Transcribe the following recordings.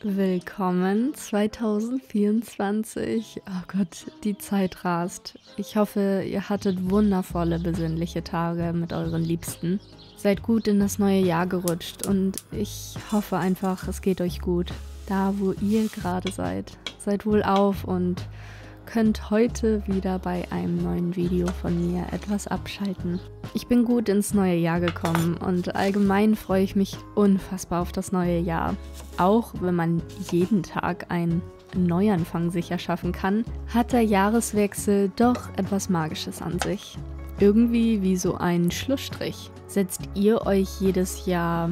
Willkommen 2024. Oh Gott, die Zeit rast. Ich hoffe, ihr hattet wundervolle, besinnliche Tage mit euren Liebsten. Seid gut in das neue Jahr gerutscht und ich hoffe einfach, es geht euch gut. Da, wo ihr gerade seid. Seid wohlauf und könnt heute wieder bei einem neuen Video von mir etwas abschalten. Ich bin gut ins neue Jahr gekommen und allgemein freue ich mich unfassbar auf das neue Jahr. Auch wenn man jeden Tag einen Neuanfang sich erschaffen kann, hat der Jahreswechsel doch etwas Magisches an sich. Irgendwie wie so ein Schlussstrich. Setzt ihr euch jedes Jahr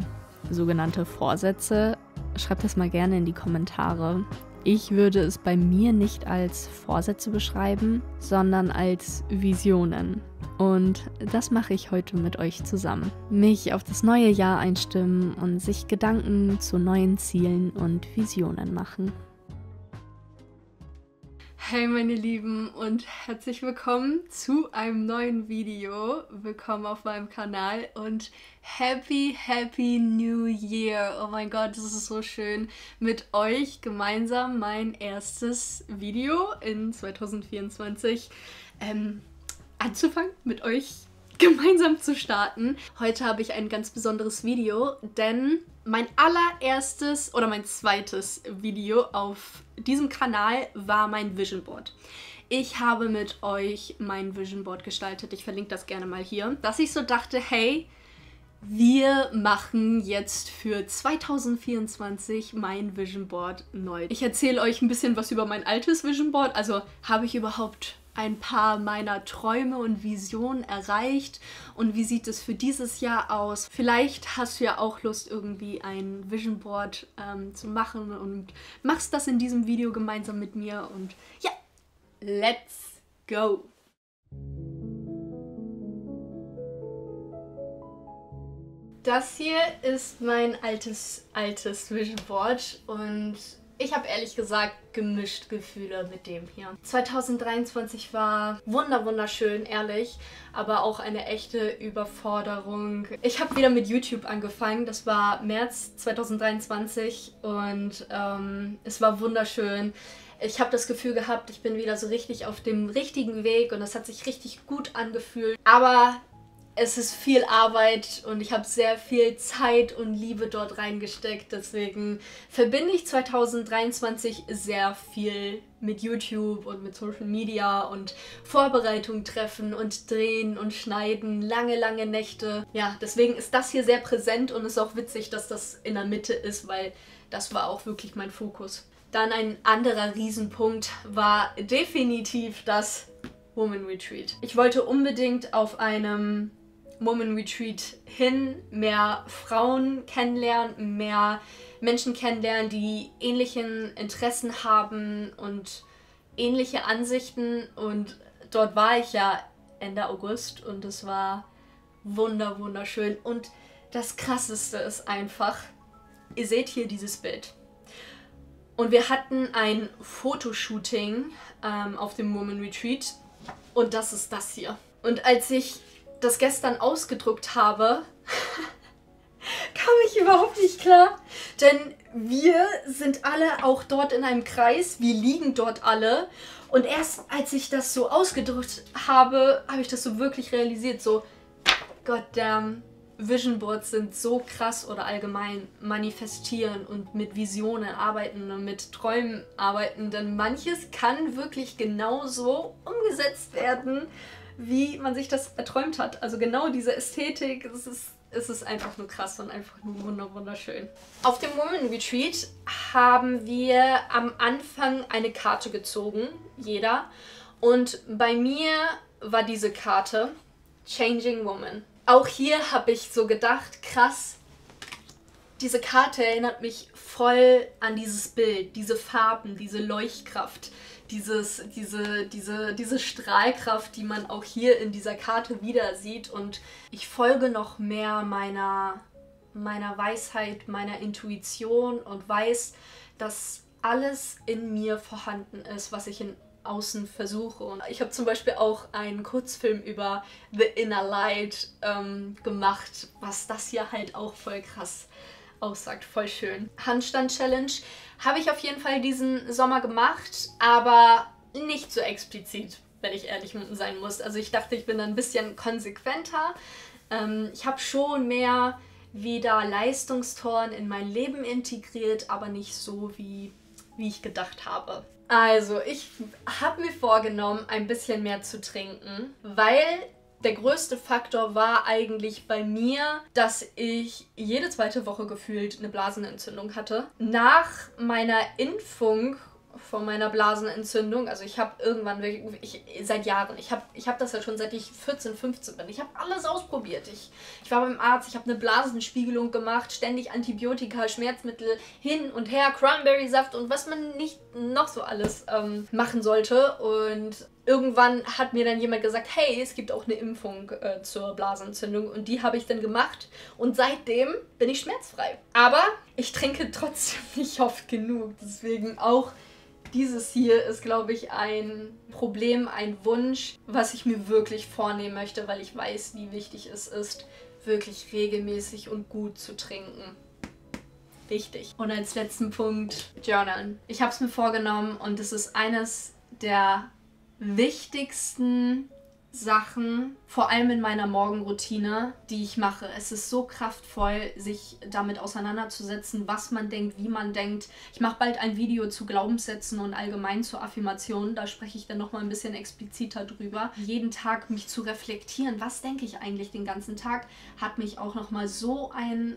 sogenannte Vorsätze? Schreibt das mal gerne in die Kommentare. Ich würde es bei mir nicht als Vorsätze beschreiben, sondern als Visionen. Und das mache ich heute mit euch zusammen. Mich auf das neue Jahr einstimmen und sich Gedanken zu neuen Zielen und Visionen machen. Hey meine Lieben und herzlich willkommen zu einem neuen Video. Willkommen auf meinem Kanal und Happy New Year. Oh mein Gott, das ist so schön, mit euch gemeinsam mein erstes Video in 2024 anzufangen, mit euch gemeinsam zu starten. Heute habe ich ein ganz besonderes Video, denn mein allererstes oder mein zweites Video auf diesem Kanal war mein Vision Board. Ich habe mit euch mein Vision Board gestaltet. Ich verlinke das gerne mal hier. Dass ich so dachte, hey, wir machen jetzt für 2024 mein Vision Board neu. Ich erzähle euch ein bisschen was über mein altes Vision Board. Also habe ich überhaupt ein paar meiner Träume und Visionen erreicht und wie sieht es für dieses Jahr aus? Vielleicht hast du ja auch Lust, irgendwie ein Vision Board zu machen und machst das in diesem Video gemeinsam mit mir und ja, let's go! Das hier ist mein altes Vision Board und ich habe ehrlich gesagt gemischt Gefühle mit dem hier. 2023 war wunderschön, ehrlich, aber auch eine echte Überforderung. Ich habe wieder mit YouTube angefangen, das war März 2023 und es war wunderschön. Ich habe das Gefühl gehabt, ich bin wieder so richtig auf dem richtigen Weg und das hat sich richtig gut angefühlt. Aber es ist viel Arbeit und ich habe sehr viel Zeit und Liebe dort reingesteckt. Deswegen verbinde ich 2023 sehr viel mit YouTube und mit Social Media und Vorbereitung treffen und drehen und schneiden. Lange Nächte. Ja, deswegen ist das hier sehr präsent und ist auch witzig, dass das in der Mitte ist, weil das war auch wirklich mein Fokus. Dann ein anderer Riesenpunkt war definitiv das Woman Retreat. Ich wollte unbedingt auf einem Woman Retreat hin, mehr Frauen kennenlernen, mehr Menschen kennenlernen, die ähnlichen Interessen haben und ähnliche Ansichten und dort war ich ja Ende August und es war wunderschön und das Krasseste ist einfach, ihr seht hier dieses Bild und wir hatten ein Fotoshooting auf dem Woman Retreat und das ist das hier. Und als ich das gestern ausgedruckt habe, kam ich überhaupt nicht klar, denn wir sind alle auch dort in einem Kreis, wir liegen dort alle und erst als ich das so ausgedruckt habe, habe ich das so wirklich realisiert, so goddamn, Vision Boards sind so krass oder allgemein manifestieren und mit Visionen arbeiten und mit Träumen arbeiten, denn manches kann wirklich genauso umgesetzt werden, wie man sich das erträumt hat. Also genau diese Ästhetik, es ist einfach nur krass und einfach nur wunderschön. Auf dem Woman Retreat haben wir am Anfang eine Karte gezogen, jeder. Und bei mir war diese Karte Changing Woman. Auch hier habe ich so gedacht, krass, diese Karte erinnert mich voll an dieses Bild, diese Farben, diese Leuchtkraft. Diese Strahlkraft, die man auch hier in dieser Karte wieder sieht und ich folge noch mehr meiner Weisheit, meiner Intuition und weiß, dass alles in mir vorhanden ist, was ich in außen versuche. Und ich habe zum Beispiel auch einen Kurzfilm über The Inner Light gemacht, was das hier halt auch voll krass aussagt. Voll schön. Handstand-Challenge habe ich auf jeden Fall diesen Sommer gemacht, aber nicht so explizit, wenn ich ehrlich sein muss. Also ich dachte, ich bin da ein bisschen konsequenter. Ich habe schon mehr wieder Leistungsturnen in mein Leben integriert, aber nicht so, wie ich gedacht habe. Also, ich habe mir vorgenommen, ein bisschen mehr zu trinken, weil der größte Faktor war eigentlich bei mir, dass ich jede zweite Woche gefühlt eine Blasenentzündung hatte. Nach meiner Impfung von meiner Blasenentzündung, also ich habe irgendwann wirklich, seit Jahren, ich hab das ja schon seit ich 14, 15 bin, ich habe alles ausprobiert. Ich war beim Arzt, ich habe eine Blasenspiegelung gemacht, ständig Antibiotika, Schmerzmittel, hin und her, Cranberry-Saft und was man nicht noch so alles machen sollte. Und irgendwann hat mir dann jemand gesagt, hey, es gibt auch eine Impfung zur Blasenentzündung und die habe ich dann gemacht und seitdem bin ich schmerzfrei. Aber ich trinke trotzdem nicht oft genug, deswegen auch dieses hier ist, glaube ich, ein Problem, ein Wunsch, was ich mir wirklich vornehmen möchte, weil ich weiß, wie wichtig es ist, wirklich regelmäßig und gut zu trinken. Wichtig. Und als letzten Punkt, Journalen. Ich habe es mir vorgenommen und es ist eines der wichtigsten Sachen, vor allem in meiner Morgenroutine, die ich mache. Es ist so kraftvoll, sich damit auseinanderzusetzen, was man denkt, wie man denkt. Ich mache bald ein Video zu Glaubenssätzen und allgemein zu Affirmationen. Da spreche ich dann nochmal ein bisschen expliziter drüber. Jeden Tag mich zu reflektieren, was denke ich eigentlich den ganzen Tag, hat mich auch nochmal so ein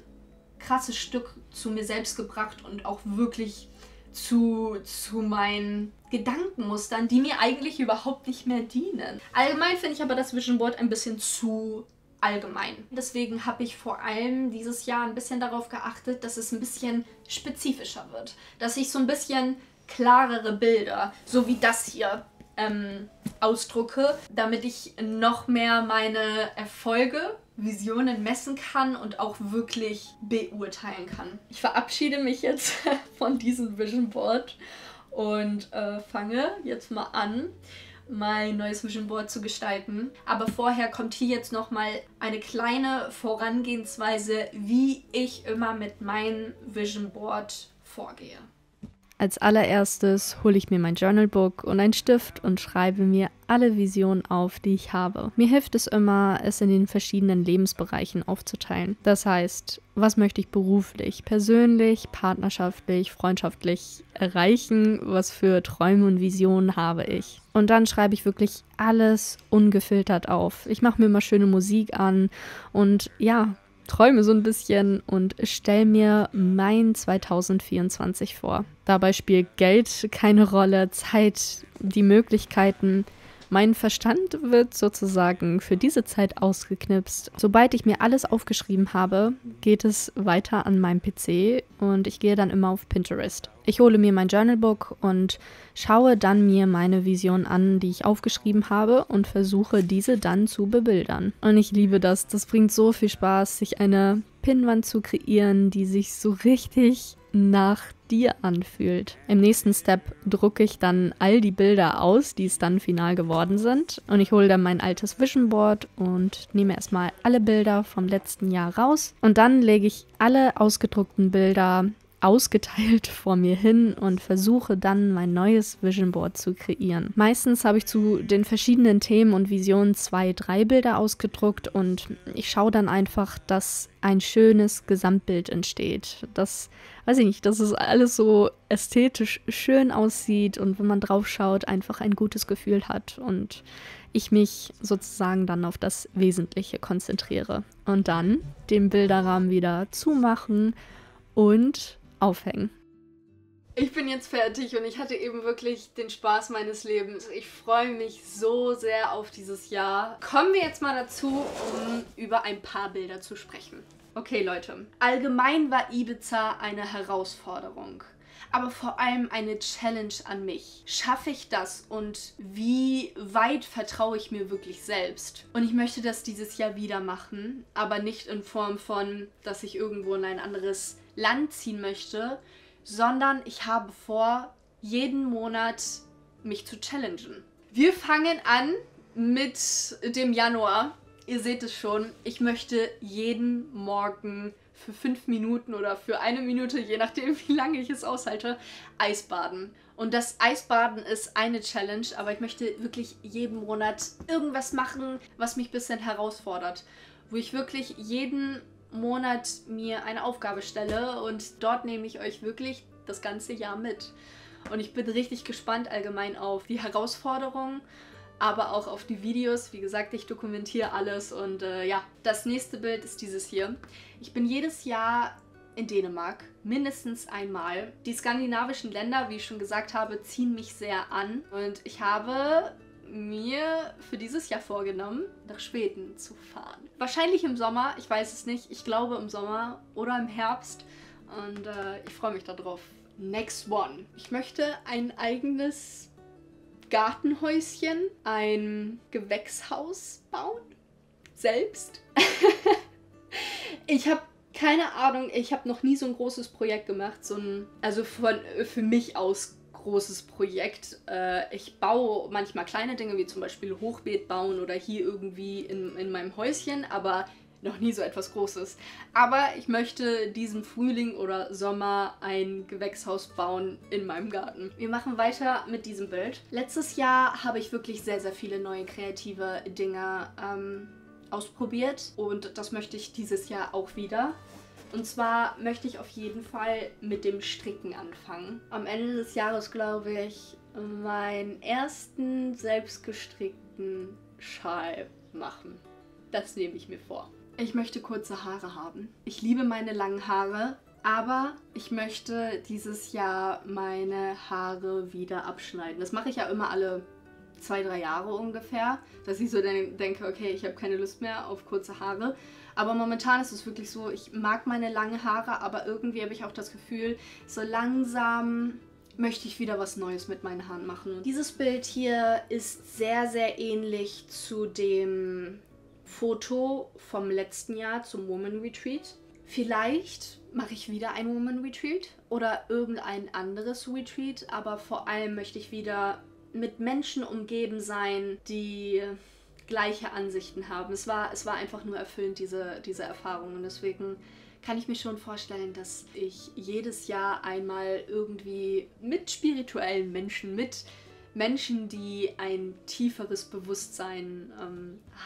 krasses Stück zu mir selbst gebracht und auch wirklich zu meinen Gedankenmustern, die mir eigentlich überhaupt nicht mehr dienen. Allgemein finde ich aber das Vision Board ein bisschen zu allgemein. Deswegen habe ich vor allem dieses Jahr ein bisschen darauf geachtet, dass es ein bisschen spezifischer wird. Dass ich so ein bisschen klarere Bilder, so wie das hier, ausdrucke, damit ich noch mehr meine Erfolge, Visionen messen kann und auch wirklich beurteilen kann. Ich verabschiede mich jetzt von diesem Vision Board und fange jetzt mal an, mein neues Vision Board zu gestalten. Aber vorher kommt hier jetzt nochmal eine kleine Vorangehensweise, wie ich immer mit meinem Vision Board vorgehe. Als allererstes hole ich mir mein Journalbook und einen Stift und schreibe mir alle Visionen auf, die ich habe. Mir hilft es immer, es in den verschiedenen Lebensbereichen aufzuteilen. Das heißt, was möchte ich beruflich, persönlich, partnerschaftlich, freundschaftlich erreichen? Was für Träume und Visionen habe ich? Und dann schreibe ich wirklich alles ungefiltert auf. Ich mache mir mal schöne Musik an und ja, träume so ein bisschen und stelle mir mein 2024 vor. Dabei spielt Geld keine Rolle, Zeit, die Möglichkeiten. Mein Verstand wird sozusagen für diese Zeit ausgeknipst. Sobald ich mir alles aufgeschrieben habe, geht es weiter an meinem PC und ich gehe dann immer auf Pinterest. Ich hole mir mein Journalbook und schaue dann mir meine Vision an, die ich aufgeschrieben habe und versuche diese dann zu bebildern. Und ich liebe das. Das bringt so viel Spaß, sich eine Pinnwand zu kreieren, die sich so richtig nach dir anfühlt. Im nächsten Step drucke ich dann all die Bilder aus, die es dann final geworden sind. Und ich hole dann mein altes Vision Board und nehme erstmal alle Bilder vom letzten Jahr raus. Und dann lege ich alle ausgedruckten Bilder ausgeteilt vor mir hin und versuche dann mein neues Vision Board zu kreieren. Meistens habe ich zu den verschiedenen Themen und Visionen 2, 3 Bilder ausgedruckt und ich schaue dann einfach, dass ein schönes Gesamtbild entsteht. Das, weiß ich nicht, dass es alles so ästhetisch schön aussieht und wenn man drauf schaut, einfach ein gutes Gefühl hat und ich mich sozusagen dann auf das Wesentliche konzentriere. Und dann den Bilderrahmen wieder zumachen und aufhängen. Ich bin jetzt fertig und ich hatte eben wirklich den Spaß meines Lebens. Ich freue mich so sehr auf dieses Jahr. Kommen wir jetzt mal dazu, um über ein paar Bilder zu sprechen. Okay, Leute. Allgemein war Ibiza eine Herausforderung. Aber vor allem eine Challenge an mich. Schaffe ich das und wie weit vertraue ich mir wirklich selbst? Und ich möchte das dieses Jahr wieder machen, aber nicht in Form von, dass ich irgendwo in ein anderes Land ziehen möchte, sondern ich habe vor, jeden Monat mich zu challengen. Wir fangen an mit dem Januar. Ihr seht es schon, ich möchte jeden Morgen für 5 Minuten oder für 1 Minute, je nachdem wie lange ich es aushalte, Eisbaden. Und das Eisbaden ist eine Challenge, aber ich möchte wirklich jeden Monat irgendwas machen, was mich ein bisschen herausfordert. Wo ich wirklich jeden Monat mir eine Aufgabe stelle und dort nehme ich euch wirklich das ganze Jahr mit. Und ich bin richtig gespannt allgemein auf die Herausforderungen, aber auch auf die Videos. Wie gesagt, ich dokumentiere alles und ja, das nächste Bild ist dieses hier. Ich bin jedes Jahr in Dänemark, mindestens einmal. Die skandinavischen Länder, wie ich schon gesagt habe, ziehen mich sehr an und ich habe mir für dieses Jahr vorgenommen, nach Schweden zu fahren. Wahrscheinlich im Sommer, ich weiß es nicht. Ich glaube im Sommer oder im Herbst und ich freue mich darauf. Next one. Ich möchte ein eigenes Gartenhäuschen, ein Gewächshaus bauen. Selbst. Ich habe keine Ahnung, ich habe noch nie so ein großes Projekt gemacht. Also für mich aus großes Projekt. Ich baue manchmal kleine Dinge, wie zum Beispiel Hochbeet bauen oder hier irgendwie in meinem Häuschen, aber noch nie so etwas Großes. Aber ich möchte diesen Frühling oder Sommer ein Gewächshaus bauen in meinem Garten. Wir machen weiter mit diesem Bild. Letztes Jahr habe ich wirklich sehr, sehr viele neue kreative Dinge ausprobiert und das möchte ich dieses Jahr auch wieder. Und zwar möchte ich auf jeden Fall mit dem Stricken anfangen. Am Ende des Jahres, glaube ich, meinen ersten selbstgestrickten Schal machen. Das nehme ich mir vor. Ich möchte kurze Haare haben. Ich liebe meine langen Haare, aber ich möchte dieses Jahr meine Haare wieder abschneiden. Das mache ich ja immer alle 2-3 Jahre ungefähr, dass ich so denke, okay, ich habe keine Lust mehr auf kurze Haare. Aber momentan ist es wirklich so, ich mag meine langen Haare, aber irgendwie habe ich auch das Gefühl, so langsam möchte ich wieder was Neues mit meinen Haaren machen. Dieses Bild hier ist sehr, sehr ähnlich zu dem Foto vom letzten Jahr zum Woman Retreat. Vielleicht mache ich wieder ein Woman Retreat oder irgendein anderes Retreat, aber vor allem möchte ich wieder mit Menschen umgeben sein, die gleiche Ansichten haben. Es war einfach nur erfüllend, diese Erfahrung. Und deswegen kann ich mir schon vorstellen, dass ich jedes Jahr einmal irgendwie mit spirituellen Menschen, mit Menschen, die ein tieferes Bewusstsein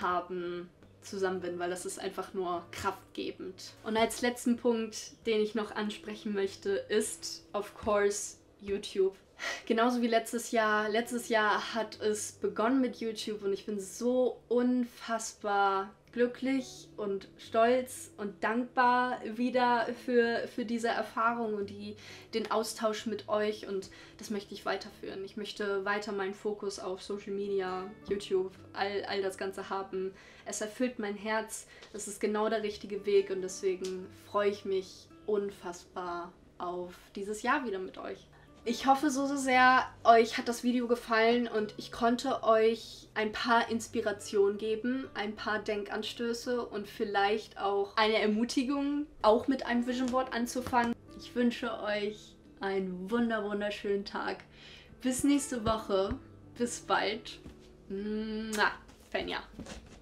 haben, zusammen bin, weil das ist einfach nur kraftgebend. Und als letzten Punkt, den ich noch ansprechen möchte, ist, of course, YouTube. Genauso wie letztes Jahr. Letztes Jahr hat es begonnen mit YouTube und ich bin so unfassbar glücklich und stolz und dankbar wieder für diese Erfahrung und den Austausch mit euch und das möchte ich weiterführen. Ich möchte weiter meinen Fokus auf Social Media, YouTube, all das Ganze haben. Es erfüllt mein Herz, das ist genau der richtige Weg und deswegen freue ich mich unfassbar auf dieses Jahr wieder mit euch. Ich hoffe so sehr, euch hat das Video gefallen und ich konnte euch ein paar Inspirationen geben, ein paar Denkanstöße und vielleicht auch eine Ermutigung, auch mit einem Vision Board anzufangen. Ich wünsche euch einen wunderschönen Tag. Bis nächste Woche. Bis bald. Fenja.